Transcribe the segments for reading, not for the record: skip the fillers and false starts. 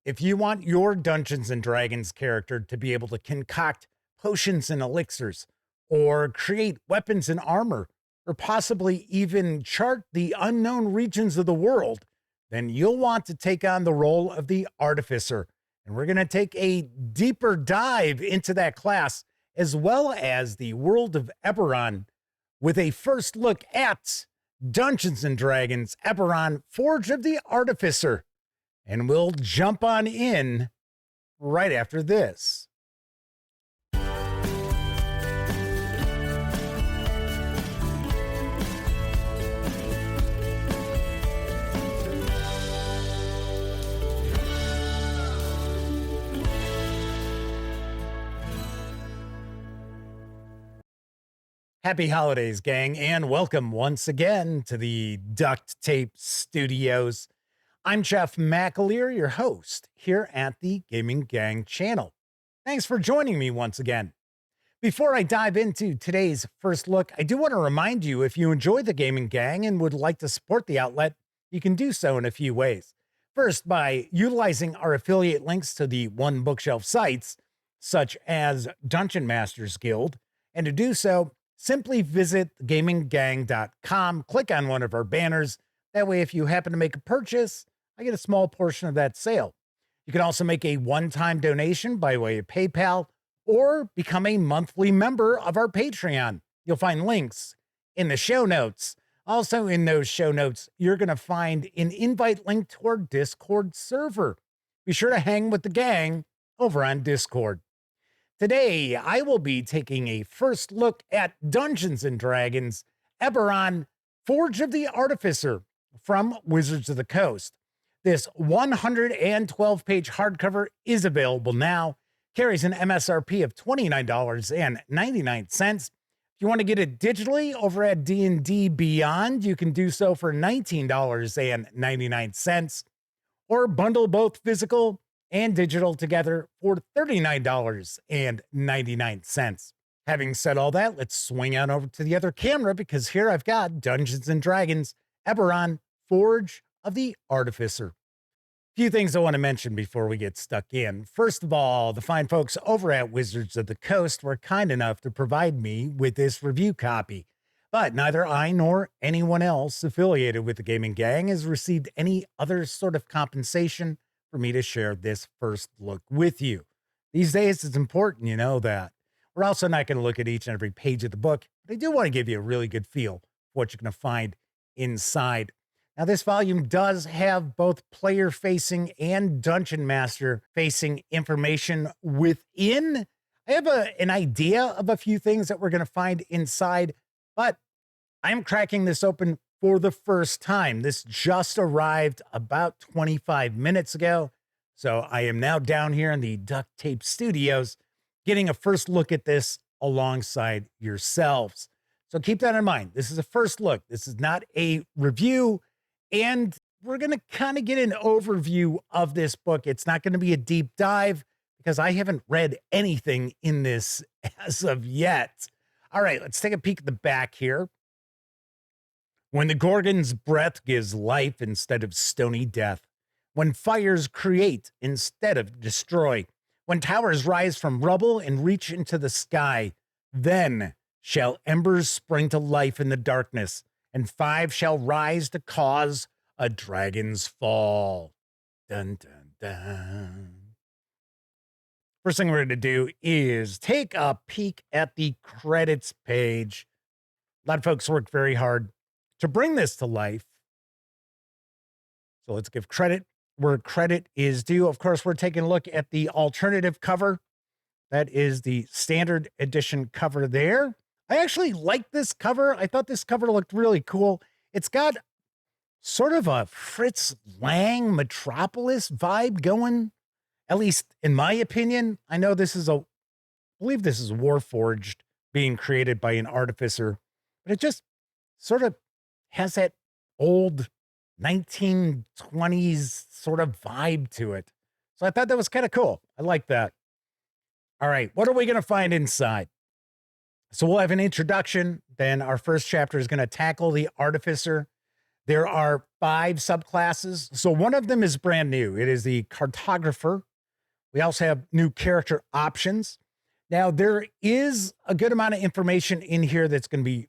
If you want your Dungeons and Dragons character to be able to concoct potions and elixirs, or create weapons and armor, or possibly even chart the unknown regions of the world, then you'll want to take on the role of the Artificer. And we're going to take a deeper dive into that class, as well as the world of Eberron, with a first look at Dungeons and Dragons Eberron Forge of the Artificer. And we'll jump on in right after this. Happy holidays, gang, and welcome once again to the Duct Tape Studios. I'm Jeff McAleer, your host here at the Gaming Gang channel. Thanks for joining me once again. Before I dive into today's first look, I do want to remind you, if you enjoy the Gaming Gang and would like to support the outlet, you can do so in a few ways. First, by utilizing our affiliate links to the One Bookshelf sites, such as Dungeon Masters Guild, and to do so, simply visit gaminggang.com, click on one of our banners. That way, if you happen to make a purchase, I get a small portion of that sale. You can also make a one-time donation by way of PayPal or become a monthly member of our Patreon. You'll find links in the show notes. Also in those show notes, you're going to find an invite link to our Discord server. Be sure to hang with the gang over on Discord. Today, I will be taking a first look at Dungeons & Dragons Eberron Forge of the Artificer from Wizards of the Coast. This 112-page hardcover is available now, carries an MSRP of $29.99. If you want to get it digitally over at D&D Beyond, you can do so for $19.99, or bundle both physical and digital together for $39.99. Having said all that, let's swing on over to the other camera, because here I've got Dungeons & Dragons Eberron Forge of the Artificer. A few things I want to mention before we get stuck in. First of all, the fine folks over at Wizards of the Coast were kind enough to provide me with this review copy, but neither I nor anyone else affiliated with the Gaming Gang has received any other sort of compensation for me to share this first look with you. These days, it's important you know that. We're also not going to look at each and every page of the book, but I do want to give you a really good feel for what you're going to find inside. Now, this volume does have both player-facing and Dungeon Master-facing information within. I have an idea of a few things that we're going to find inside, but I'm cracking this open for the first time. This just arrived about 25 minutes ago, so I am now down here in the Duct Tape Studios getting a first look at this alongside yourselves. So keep that in mind. This is a first look. This is not a review, and we're going to kind of get an overview of this book. It's not going to be a deep dive because I haven't read anything in this as of yet. All right, let's take a peek at the back here. When the Gorgon's breath gives life instead of stony death, when fires create instead of destroy, when towers rise from rubble and reach into the sky, then shall embers spring to life in the darkness, and five shall rise to cause a dragon's fall. Dun, dun, dun. First thing we're going to do is take a peek at the credits page. A lot of folks worked very hard to bring this to life. So let's give credit where credit is due. Of course, we're taking a look at the alternative cover. That is the standard edition cover there. I actually like this cover. I thought this cover looked really cool. It's got sort of a Fritz Lang Metropolis vibe going, at least in my opinion. I know this is I believe this is Warforged being created by an artificer, but it just sort of has that old 1920s sort of vibe to it. So I thought that was kind of cool. I like that. All right, what are we going to find inside? So we'll have an introduction. Then our first chapter is going to tackle the Artificer. There are 5 subclasses. So one of them is brand new. It is the cartographer. We also have new character options. Now, there is a good amount of information in here that's going to be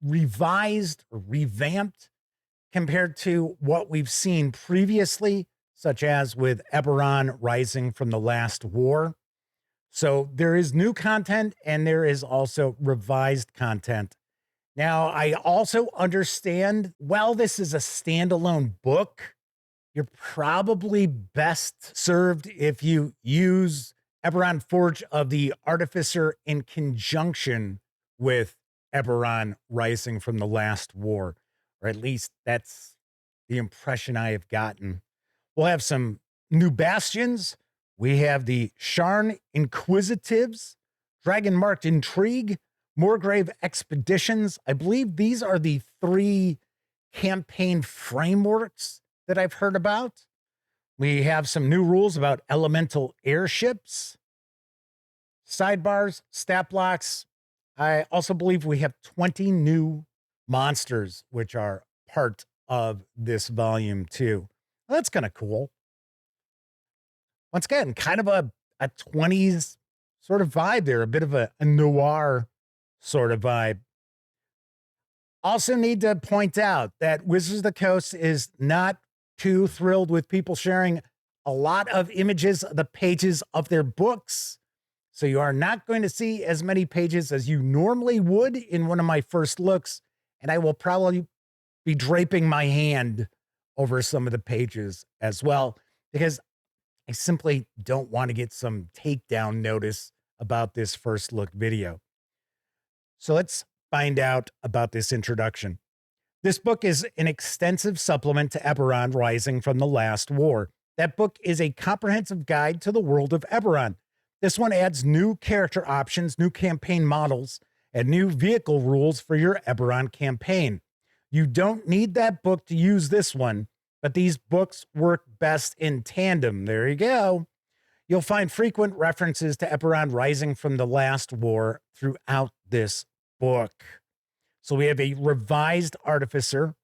revised or revamped compared to what we've seen previously, such as with Eberron Rising from the Last War. So there is new content and there is also revised content. Now, I also understand, while this is a standalone book, you're probably best served if you use Eberron Forge of the Artificer in conjunction with Eberron Rising from the Last War, or at least that's the impression I have gotten. We'll have some new Bastions. We have the Sharn Inquisitives, Dragonmarked Intrigue, Morgrave Expeditions. I believe these are the 3 campaign frameworks that I've heard about. We have some new rules about elemental airships, sidebars, stat blocks. I also believe we have 20 new monsters, which are part of this volume too. Well, that's kind of cool. Once again, kind of a 20s sort of vibe there, a bit of a noir sort of vibe. Also need to point out that Wizards of the Coast is not too thrilled with people sharing a lot of images of the pages of their books. So you are not going to see as many pages as you normally would in one of my first looks. And I will probably be draping my hand over some of the pages as well, because I simply don't want to get some takedown notice about this first look video. So let's find out about this introduction. This book is an extensive supplement to Eberron Rising from the Last War. That book is a comprehensive guide to the world of Eberron. This one adds new character options, new campaign models, and new vehicle rules for your Eberron campaign. You don't need that book to use this one, but these books work best in tandem. There you go. You'll find frequent references to Eberron Rising from the Last War throughout this book. So we have a revised Artificer.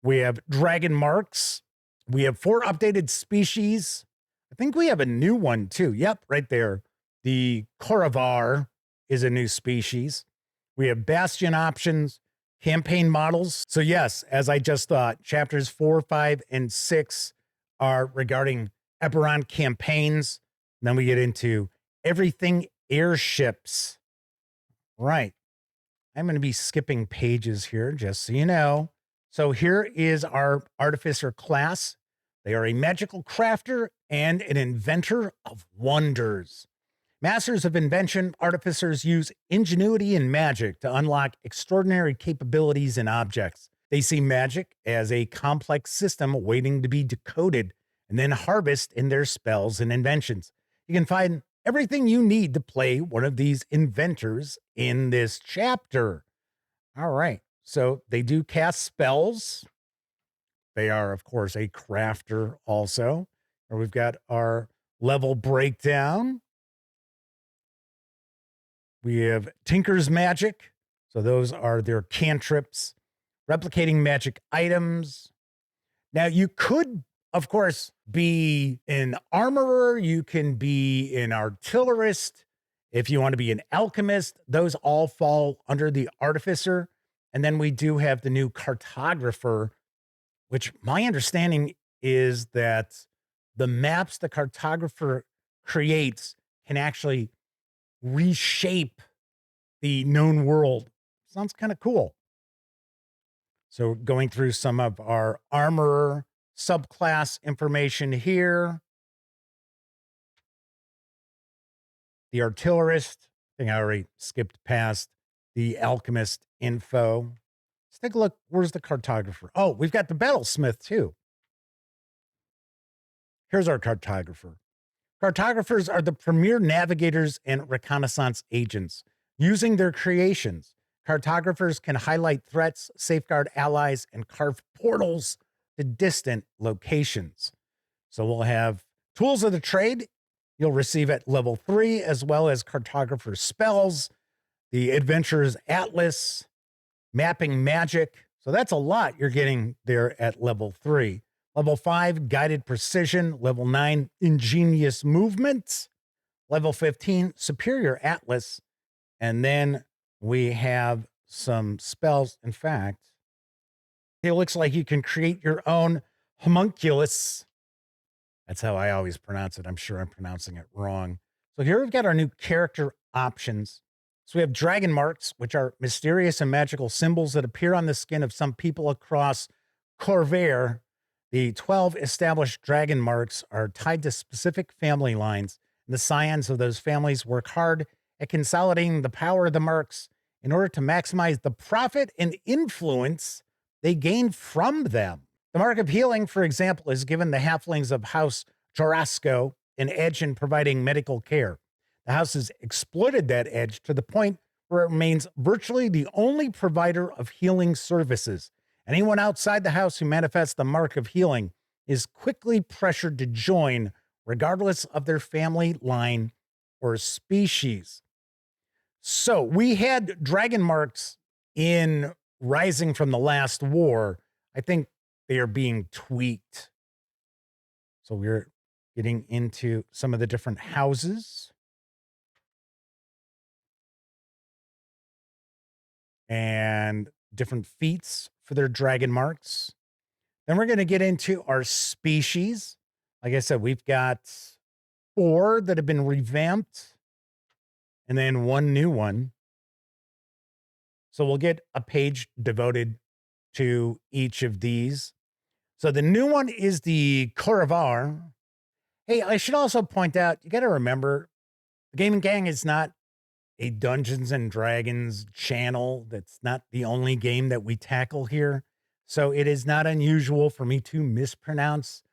We have Dragonmarked. We have 4 updated species. I think we have a new one too. Yep, right there. The Koravar is a new species. We have Bastion options, campaign models. So yes, as I just thought, chapters 4, 5, and 6 are regarding Eberron campaigns. And then we get into everything airships. Right. I'm going to be skipping pages here, just so you know. So here is our Artificer class. They are a magical crafter and an inventor of wonders. Masters of invention, artificers use ingenuity and magic to unlock extraordinary capabilities in objects. They see magic as a complex system waiting to be decoded and then harvest in their spells and inventions. You can find everything you need to play one of these inventors in this chapter. All right, so they do cast spells. They are, of course, a crafter also. And we've got our level breakdown. We have Tinker's Magic. So those are their cantrips. Replicating magic items. Now, you could, of course, be an armorer. You can be an artillerist. If you want to be an alchemist, those all fall under the Artificer. And then we do have the new cartographer, which my understanding is that the maps the cartographer creates can actually reshape the known world. Sounds kind of cool. So going through some of our armorer subclass information here. The artillerist, I think I already skipped past the alchemist info. Let's take a look. Where's the cartographer? Oh, we've got the battlesmith too. Here's our cartographer. Cartographers are the premier navigators and reconnaissance agents. Using their creations, cartographers can highlight threats, safeguard allies, and carve portals to distant locations. So we'll have tools of the trade you'll receive at level 3, as well as cartographer spells, the adventurer's atlas, mapping magic, So that's a lot you're getting there at level 3. Level 5, guided precision. Level 9, ingenious movement. Level 15, superior atlas. And then we have some spells. In fact, it looks like you can create your own homunculus. That's how I always pronounce it. I'm sure I'm pronouncing it wrong. So here we've got our new character options. So we have Dragonmarked, which are mysterious and magical symbols that appear on the skin of some people across Corvair. The 12 established dragon marks are tied to specific family lines, and the scions of those families work hard at consolidating the power of the marks in order to maximize the profit and influence they gain from them. The Mark of Healing, for example, is given the halflings of House Jorasco an edge in providing medical care. The house has exploited that edge to the point where it remains virtually the only provider of healing services. Anyone outside the house who manifests the Mark of Healing is quickly pressured to join, regardless of their family line or species. So we had dragon marks in Rising from the Last War. I think they are being tweaked. So we're getting into some of the different houses. And different feats for their dragon marks. Then we're going to get into our species. Like I said, we've got 4 that have been revamped and then 1 new one. So we'll get a page devoted to each of these. So the new one is the Coravar. Hey, I should also point out, you got to remember, the Gaming Gang is not a Dungeons and Dragons channel. That's not the only game that we tackle here. So it is not unusual for me to mispronounce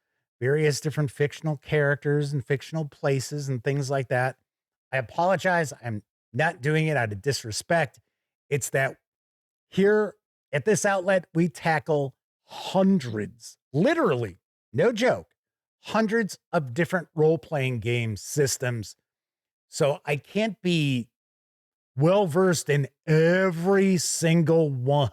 various different fictional characters and fictional places and things like that. I apologize. I'm not doing it out of disrespect. It's that here at this outlet, we tackle hundreds, literally, no joke, hundreds of different role-playing game systems. So I can't be well-versed in every single one.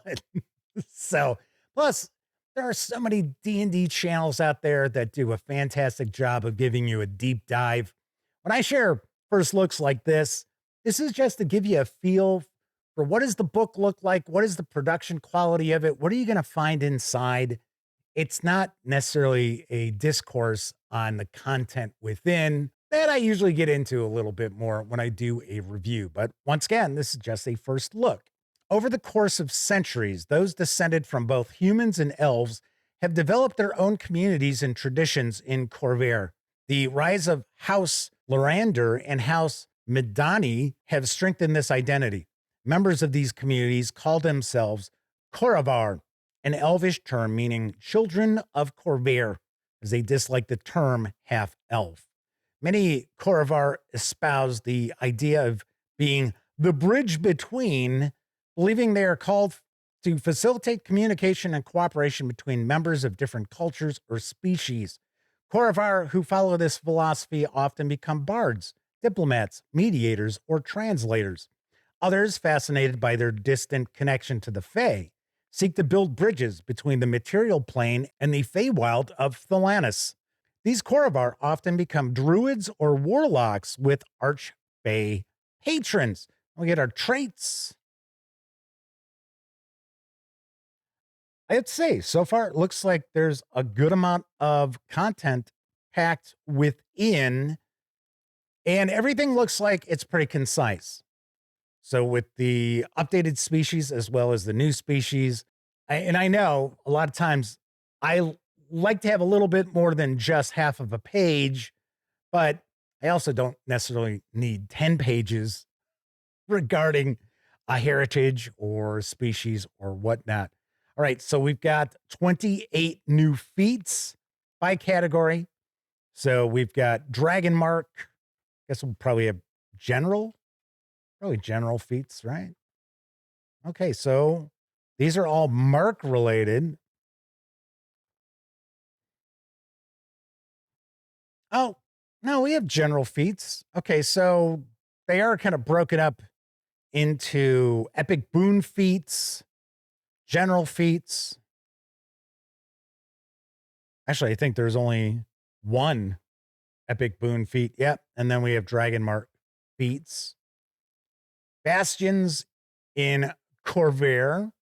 So, plus, there are so many D&D channels out there that do a fantastic job of giving you a deep dive. When I share first looks like this is just to give you a feel for what does the book look like? What is the production quality of it? What are you going to find inside? It's not necessarily a discourse on the content within. That I usually get into a little bit more when I do a review. But once again, this is just a first look. Over the course of centuries, those descended from both humans and elves have developed their own communities and traditions in Corvair. The rise of House Lorander and House Midani have strengthened this identity. Members of these communities call themselves Coravar, an elvish term meaning children of Corvair, as they dislike the term half-elf. Many Coravar espouse the idea of being the bridge between, believing they are called to facilitate communication and cooperation between members of different cultures or species. Coravar who follow this philosophy often become bards, diplomats, mediators, or translators. Others, fascinated by their distant connection to the Fae, seek to build bridges between the material plane and the Feywild of Thelanis. These Coravar often become druids or warlocks with arch-fae patrons. We get our traits. I'd say so far it looks like there's a good amount of content packed within, and everything looks like it's pretty concise. So with the updated species as well as the new species, and I know a lot of times I like to have a little bit more than just half of a page, but I also don't necessarily need 10 pages regarding a heritage or species or whatnot. All right, so we've got 28 new feats by category. So we've got Dragonmark. I guess we'll probably have general, probably general feats, right? Okay, so these are all mark related. Oh, no, we have general feats. Okay, so they are kind of broken up into epic boon feats, general feats. Actually, I think there's only one epic boon feat. Yep. And then we have Dragonmarked feats. Bastions in Corvair.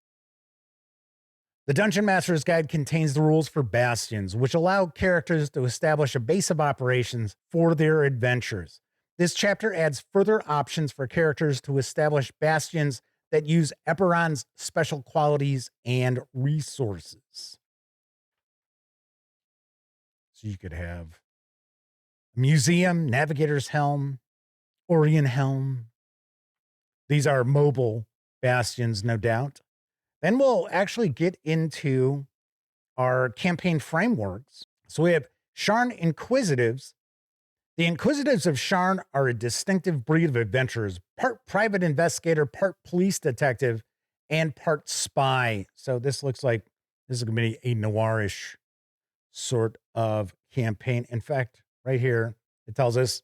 The Dungeon Master's Guide contains the rules for Bastions, which allow characters to establish a base of operations for their adventures. This chapter adds further options for characters to establish bastions that use Eberron's special qualities and resources. So you could have a museum, navigator's helm, Orion helm. These are mobile bastions, no doubt. Then we'll actually get into our campaign frameworks. So we have Sharn Inquisitives. The Inquisitives of Sharn are a distinctive breed of adventurers, part private investigator, part police detective, and part spy. So this looks like this is going to be a noirish sort of campaign. In fact, right here, it tells us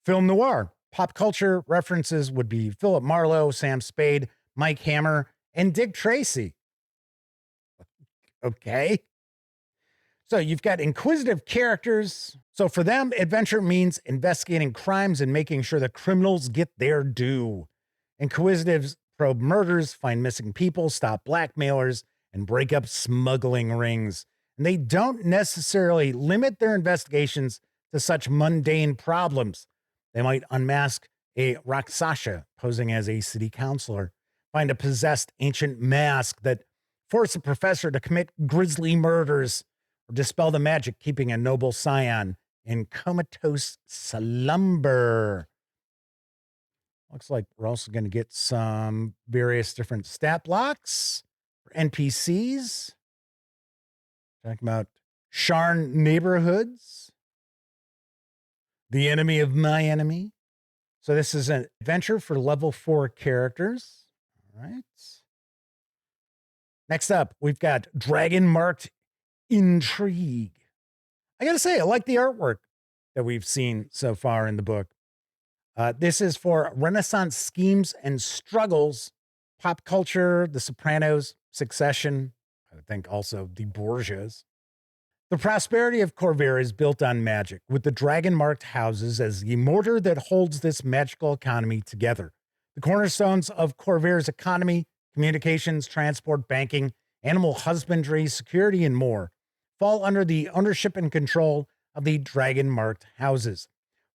film noir. Pop culture references would be Philip Marlowe, Sam Spade, Mike Hammer, and Dick Tracy. Okay. So you've got inquisitive characters. So for them, adventure means investigating crimes and making sure the criminals get their due. Inquisitives probe murders, find missing people, stop blackmailers, and break up smuggling rings. And they don't necessarily limit their investigations to such mundane problems. They might unmask a Rakshasa posing as a city councilor, find a possessed ancient mask that force a professor to commit grisly murders, or dispel the magic keeping a noble scion in comatose slumber. Looks like we're also going to get some various different stat blocks for NPCs. Talking about Sharn neighborhoods. The enemy of my enemy. So this is an adventure for level 4 characters. All right. Next up, we've got Dragonmarked Intrigue. I gotta say, I like the artwork that we've seen so far in the book. This is for Renaissance schemes and struggles, pop culture, The Sopranos, Succession, I would think also the Borgias. The prosperity of Corvair is built on magic, with the dragon-marked houses as the mortar that holds this magical economy together. The cornerstones of Corvair's economy, communications, transport, banking, animal husbandry, security, and more, fall under the ownership and control of the dragon-marked houses.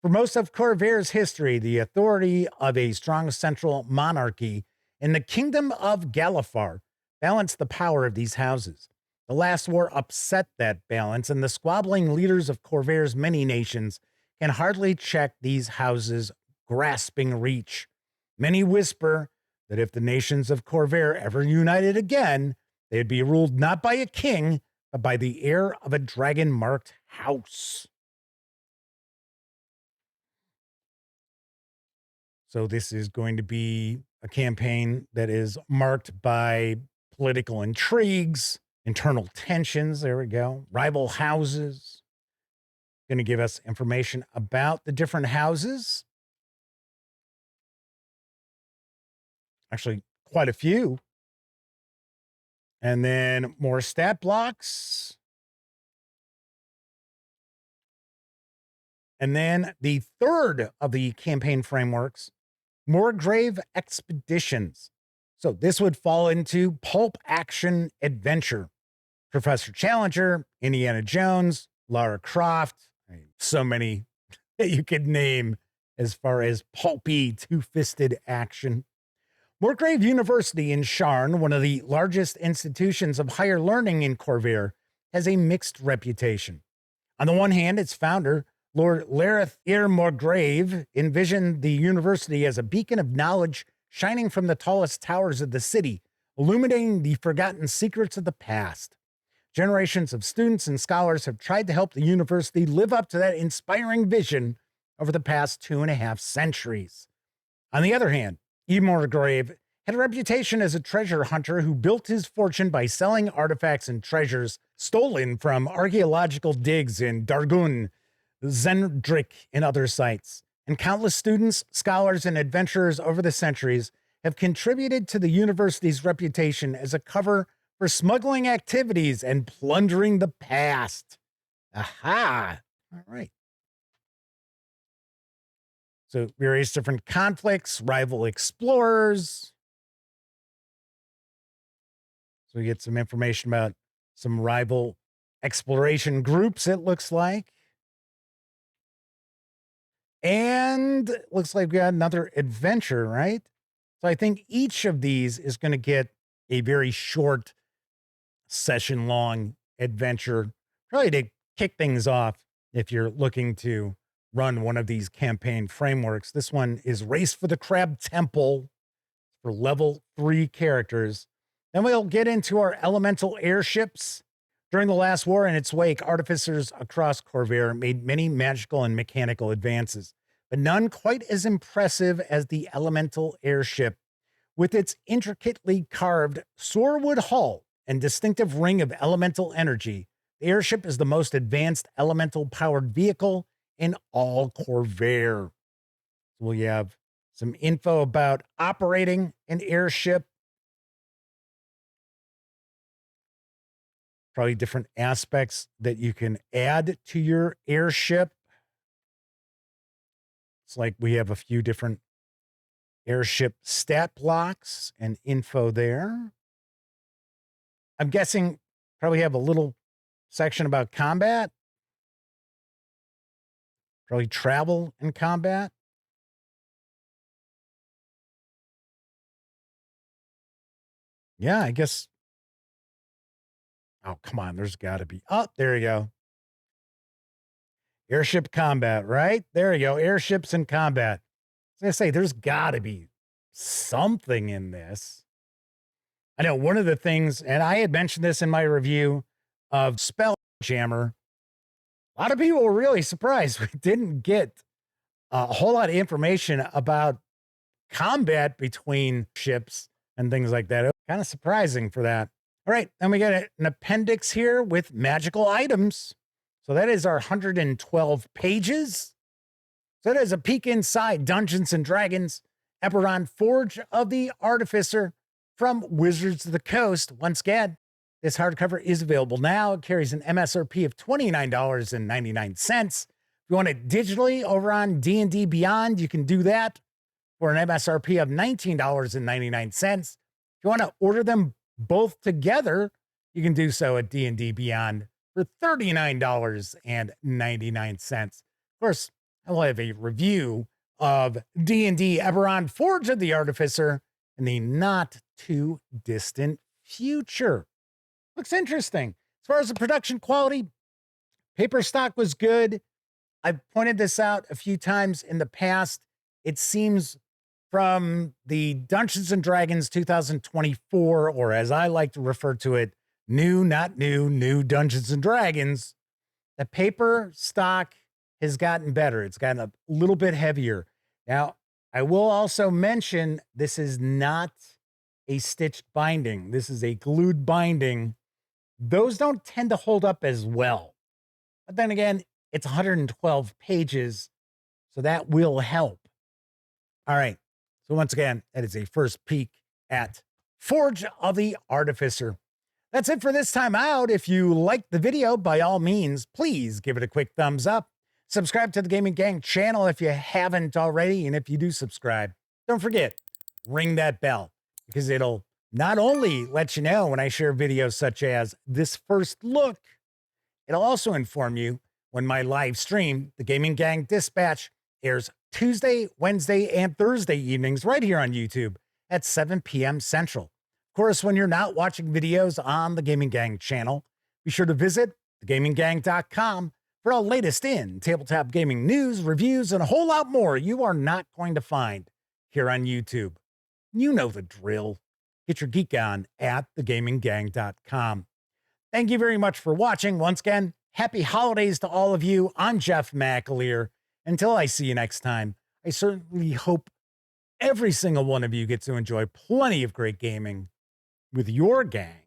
For most of Corvair's history, the authority of a strong central monarchy in the kingdom of Galifar balanced the power of these houses. The last war upset that balance, and the squabbling leaders of Corvair's many nations can hardly check these houses' grasping reach. Many whisper that if the nations of Corvair ever united again, they'd be ruled not by a king, but by the heir of a dragon-marked house. So this is going to be a campaign that is marked by political intrigues, internal tensions, there we go, rival houses. Going to give us information about the different houses. Actually, quite a few. And then more stat blocks. And then the third of the campaign frameworks, Morgrave Expeditions. So this would fall into pulp action adventure. Professor Challenger, Indiana Jones, Lara Croft, so many that you could name as far as pulpy, two-fisted action. Morgrave University in Sharn, one of the largest institutions of higher learning in Corvair, has a mixed reputation. On the one hand, its founder, Lord Lareth Morgrave, envisioned the university as a beacon of knowledge shining from the tallest towers of the city, illuminating the forgotten secrets of the past. Generations of students and scholars have tried to help the university live up to that inspiring vision over the past 2.5 centuries. On the other hand, Morgrave had a reputation as a treasure hunter who built his fortune by selling artifacts and treasures stolen from archaeological digs in Dargun, Zendrick, and other sites. And countless students, scholars, and adventurers over the centuries have contributed to the university's reputation as a cover for smuggling activities and plundering the past. Aha! All right. So various different conflicts, rival explorers. So we get some information about some rival exploration groups, it looks like. And it looks like we got another adventure, right? So I think each of these is going to get a very short session-long adventure, probably to kick things off if you're looking to run one of these campaign frameworks. This one is Race for the Crab Temple for level 3 characters. Then we'll get into our elemental airships. During the last war and its wake, artificers across Corvair made many magical and mechanical advances, but none quite as impressive as the elemental airship. With its intricately carved soarwood hull and distinctive ring of elemental energy, the airship is the most advanced elemental-powered vehicle in all Corvair. So we have some info about operating an airship, probably different aspects that you can add to your airship. It's like we have a few different airship stat blocks and info there. I'm guessing probably have a little section about combat. Probably travel and combat. Yeah, I guess. Oh, come on. There's got to be. Oh, there you go. Airship combat, right? There you go. Airships and combat. I was going to say, there's got to be something in this. I know one of the things, and I had mentioned this in my review of Spelljammer, a lot of people were really surprised we didn't get a whole lot of information about combat between ships and things like that. It was kind of surprising for that. All right, then we got an appendix here with magical items. So that is our 112 pages. So that is a peek inside Dungeons and Dragons, Eberron Forge of the Artificer from Wizards of the Coast. Once again, this hardcover is available now. It carries an MSRP of $29.99. If you want it digitally over on D&D Beyond, you can do that for an MSRP of $19.99. If you want to order them both together, you can do so at D&D Beyond for $39.99. Of course, I will have a review of D&D Eberron Forge of the Artificer in the not too distant future. Looks interesting. As far as the production quality, paper stock was good. I've pointed this out a few times in the past. It seems from the Dungeons and Dragons 2024, or as I like to refer to it, new Dungeons and Dragons, the paper stock has gotten better. It's gotten a little bit heavier. Now, I will also mention this is not a stitched binding. This is a glued binding. Those don't tend to hold up as well. But then again, it's 112 pages, so that will help. All right. So once again, that is a first peek at Forge of the Artificer. That's it for this time out. If you liked the video, by all means, please give it a quick thumbs up. Subscribe to the Gaming Gang channel if you haven't already. And if you do subscribe, don't forget, ring that bell, because it'll not only let you know when I share videos such as this first look, it'll also inform you when my live stream, the Gaming Gang Dispatch, airs Tuesday, Wednesday, and Thursday evenings right here on YouTube at 7 p.m. Central. Of course, when you're not watching videos on the Gaming Gang channel, be sure to visit thegaminggang.com for all latest in tabletop gaming news, reviews, and a whole lot more you are not going to find here on YouTube. You know the drill. Get your geek on at thegaminggang.com. Thank you very much for watching. Once again, happy holidays to all of you. I'm Jeff McAleer. Until I see you next time, I certainly hope every single one of you gets to enjoy plenty of great gaming with your gang.